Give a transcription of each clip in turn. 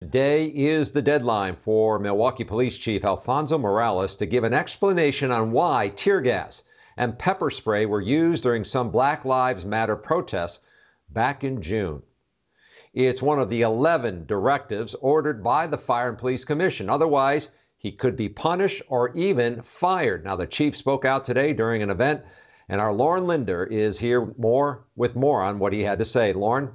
Today is the deadline for Milwaukee Police Chief Alfonso Morales to give an explanation on why tear gas and pepper spray were used during some Black Lives Matter protests back in June. It's one of the 11 directives ordered by the Fire and Police Commission. Otherwise, he could be punished or even fired. Now, the chief spoke out today during an event, and our Lauren Linder is here with more on what he had to say. Lauren?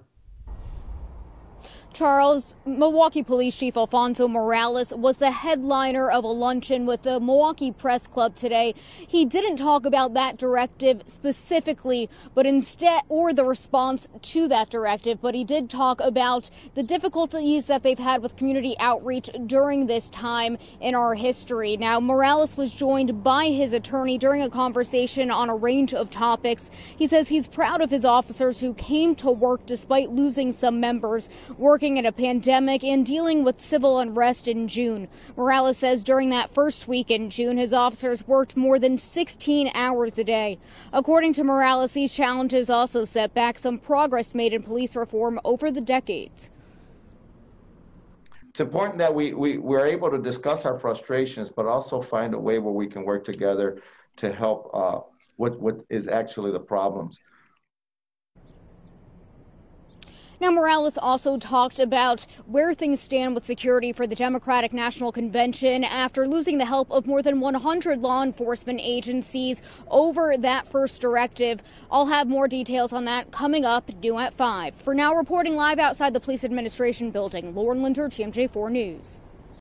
Charles, Milwaukee Police Chief Alfonso Morales was the headliner of a luncheon with the Milwaukee Press Club today. He didn't talk about that directive specifically, but instead, or the response to that directive, but he did talk about the difficulties that they've had with community outreach during this time in our history. Now, Morales was joined by his attorney during a conversation on a range of topics. He says he's proud of his officers who came to work despite losing some members, working in a pandemic and dealing with civil unrest in June. Morales says during that first week in June, his officers worked more than 16 hours a day. According to Morales, these challenges also set back some progress made in police reform over the decades. It's important that we're able to discuss our frustrations, but also find a way where we can work together to help what is actually the problems. Now, Morales also talked about where things stand with security for the Democratic National Convention after losing the help of more than 100 law enforcement agencies over that first directive. I'll have more details on that coming up new at 5. For now, reporting live outside the Police Administration Building, Lauren Linder, TMJ4 News.